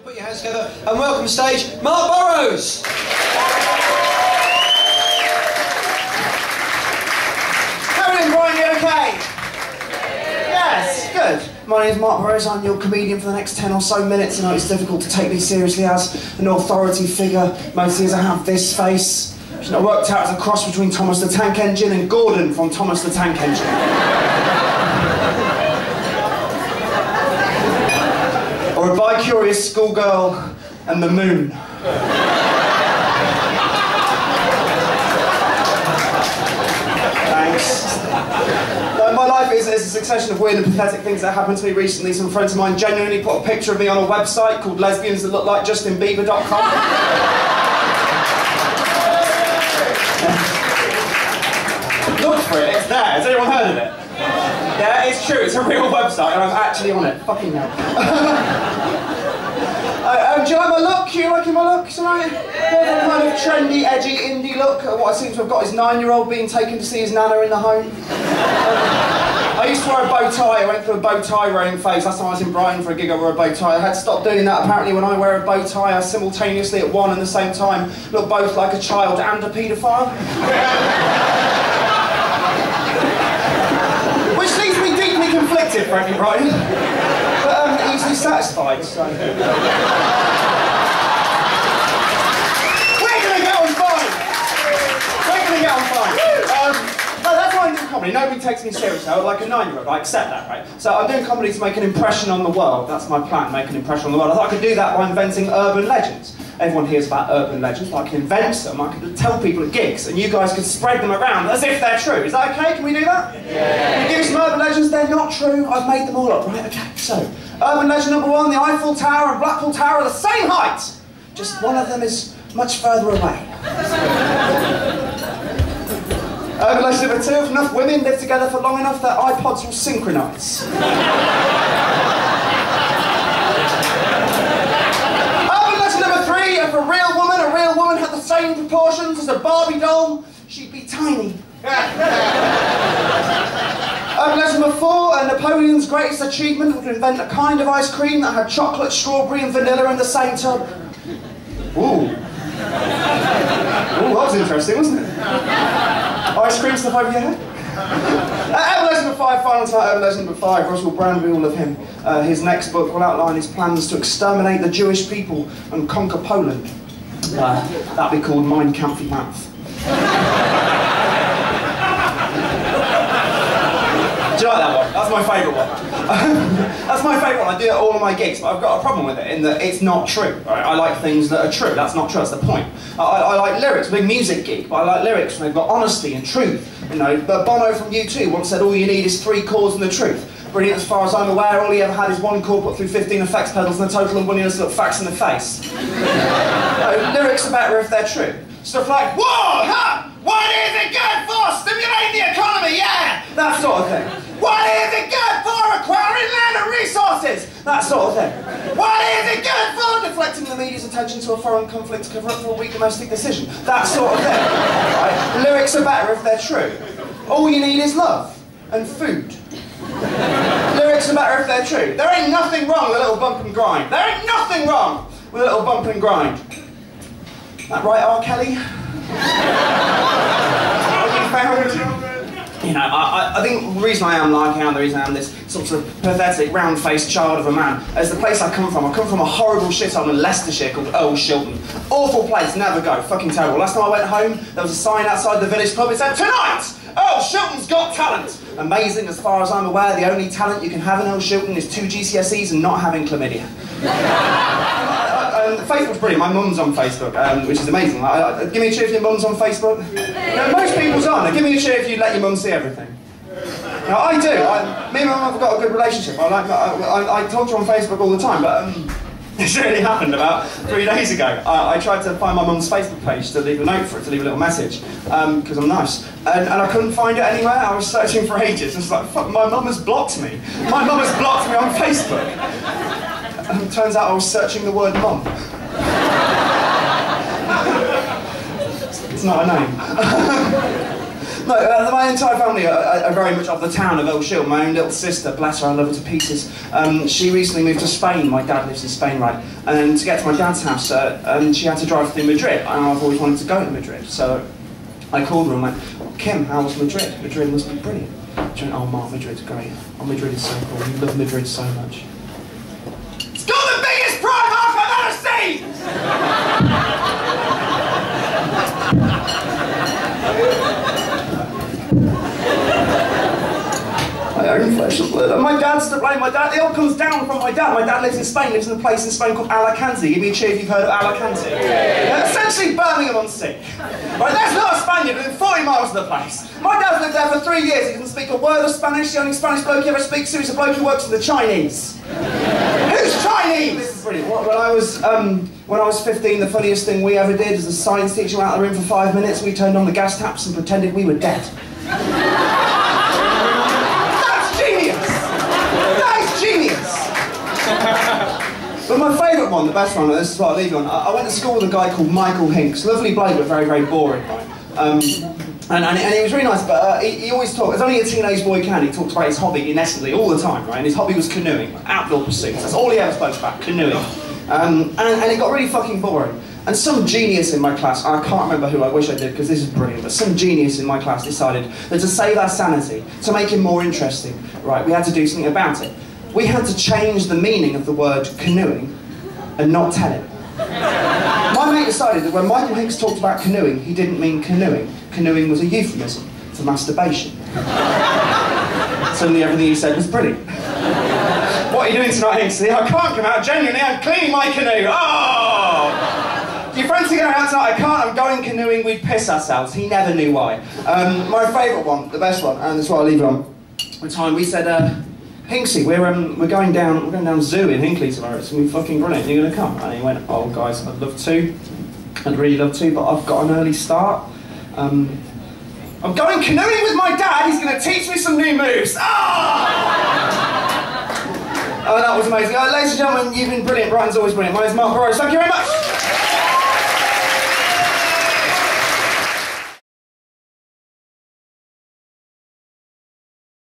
Put your hands together and welcome to stage Marc Burrows. How are you doing, Brian? You okay? Yes, good. My name's Marc Burrows. I'm your comedian for the next 10 or so minutes. I know it's difficult to take me seriously as an authority figure, mostly as I have this face, which I worked out as a cross between Thomas the Tank Engine and Gordon from Thomas the Tank Engine. Or a bi-curious schoolgirl and the moon. Thanks. No, my life is a succession of weird and pathetic things that happened to me recently. Some friends of mine genuinely put a picture of me on a website called lesbiansthatlooklikejustinbieber.com. Look for it, it's there. Has anyone heard of it? Yeah, it's true, it's a real website and I'm actually on it. Fucking hell. Do you like my look? You liking my look? It's alright? Yeah, kind of trendy, edgy, indie look. What I seem to have got is 9-year-old being taken to see his nana in the home. I used to wear a bow tie. I went through a bow tie wearing phase. Last time I was in Brighton for a gig I wore a bow tie. I had to stop doing that. Apparently when I wear a bow tie I simultaneously at one and the same time look both like a child and a paedophile. Which leaves me deeply conflicted, frankly, Brighton. But easily satisfied, so... We're gonna get on fine! We're gonna get on fine. No, that's why I'm doing comedy. Nobody takes me seriously. I'm like a 9-year-old. I accept that, right? So I'm doing comedy to make an impression on the world. That's my plan, make an impression on the world. I thought I could do that by inventing urban legends. Everyone hears about urban legends, but I can invent them. I could tell people at gigs, and you guys could spread them around as if they're true. Is that okay? Can we do that? Yeah. Give me some urban legends. They're not true. I've made them all up, right? Okay, so... Urban legend number 1, the Eiffel Tower and Blackpool Tower are the same height. Just one of them is much further away. Urban legend number 2, if enough women live together for long enough, their iPods will synchronise. Urban legend number 3, if a real woman had the same proportions as a Barbie doll, she'd be tiny. Urban legend number 4, Napoleon's greatest achievement was to invent a kind of ice cream that had chocolate, strawberry and vanilla in the same tub. Ooh. Ooh, that was interesting, wasn't it? Ice cream stuff over your head? Urban legend number 5, final time, urban legend number 5, Russell Brand, we all love him. His next book will outline his plans to exterminate the Jewish people and conquer Poland. That'll be called Mein Kampf Mouth. Do you like that one? That's my favourite one. That's my favourite one. I do it at all of my gigs, but I've got a problem with it in that it's not true. Right? I like things that are true. That's not true. That's the point. I like lyrics. Big music geek, but I like lyrics and they've got honesty and truth. You know, but Bono from U2 once said, "All you need is 3 chords and the truth." Brilliant. As far as I'm aware, all he ever had is 1 chord put through 15 effects pedals and a total unwillingness to look facts in the face. Lyrics are better if they're true. Stuff like, "Whoa, ha! What is it good for? Stimulating the economy, yeah!" That sort of thing. What is it good for? Acquiring land and resources! That sort of thing. What is it good for? Deflecting the media's attention to a foreign conflict to cover up for a weak domestic decision. That sort of thing. Right? Lyrics are better if they're true. All you need is love and food. Lyrics are better if they're true. There ain't nothing wrong with a little bump and grind. There ain't nothing wrong with a little bump and grind. That right, R. Kelly? What you found? You know, I think the reason I am like I am, the reason I am this sort of pathetic, round-faced child of a man, is the place I come from. I come from a horrible shithole in Leicestershire called Earl Shilton. Awful place, never go, fucking terrible. Last time I went home, there was a sign outside the village pub. It said, "Tonight, Earl Shilton's got talent." Amazing, as far as I'm aware, the only talent you can have in Earl Shilton is 2 GCSEs and not having chlamydia. Facebook's brilliant. My mum's on Facebook, which is amazing. Give me a cheer if your mum's on Facebook. You know, most people's aren't. Give me a cheer if you let your mum see everything. Now, I do. Me and my mum have got a good relationship. I talk to her on Facebook all the time, but this really happened about 3 days ago. I tried to find my mum's Facebook page to leave a note for it, to leave a little message, because I'm nice. And I couldn't find it anywhere. I was searching for ages. It's like, fuck, my mum has blocked me. My mum has blocked me on Facebook. And it turns out I was searching the word mum. It's not a name. No, my entire family are very much of the town of El Shield. My own little sister, bless her, I love her to pieces. She recently moved to Spain. My dad lives in Spain, right? And to get to my dad's house, she had to drive through Madrid. And I've always wanted to go to Madrid. So I called her and went, Kim, how was Madrid? Madrid must be brilliant. She went, oh, Mark, Madrid's great. Oh, Madrid is so cool. We love Madrid so much. It's got the biggest prime arc I've ever seen! My own flesh and blood. And my dad's to blame. It all comes down from my dad. My dad lives in Spain, lives in a place in Spain called Alicante. Give me a cheer if you've heard of Alicante. Essentially Birmingham on Sea. Right, there's not a Spaniard within 40 miles of the place. My dad's lived there for 3 years. He doesn't speak a word of Spanish. The only Spanish bloke he ever speaks to is a bloke who works for the Chinese. Who's Chinese? This is brilliant. When I was 15, the funniest thing we ever did as a science teacher went out of the room for 5 minutes. We turned on the gas taps and pretended we were dead. But my favourite one, the best one, and this is what I'll leave you on, I went to school with a guy called Michael Hinks. Lovely bloke, but very, very boring, right? And he was really nice, but he always talked, as only a teenage boy can, he talked about his hobby incessantly, all the time, right? And his hobby was canoeing, outdoor pursuits. That's all he ever spoke about, canoeing. And it got really fucking boring. And some genius in my class, I can't remember who, I wish I did because this is brilliant, but some genius in my class decided that to save our sanity, to make it more interesting, right, we had to do something about it. We had to change the meaning of the word canoeing and not tell him. My mate decided that when Michael Hinks talked about canoeing, he didn't mean canoeing. Canoeing was a euphemism for masturbation. Suddenly everything he said was brilliant. What are you doing tonight, Hinks? I can't come out, genuinely, I'm cleaning my canoe. Oh! Your friends are going out tonight, I can't, I'm going canoeing, we'd piss ourselves. He never knew why. My favourite one, the best one, and this is what I'll leave it on. One time we said, Hinksy, we're going down zoo in Hinkley tomorrow. It's gonna be fucking brilliant. You're gonna come? And he went, oh guys, I'd love to. I'd really love to, but I've got an early start. I'm going canoeing with my dad. He's gonna teach me some new moves. Ah! Oh, that was amazing. Ladies and gentlemen, you've been brilliant. Brighton's always brilliant. My name's Marc Burrows. Thank you very much.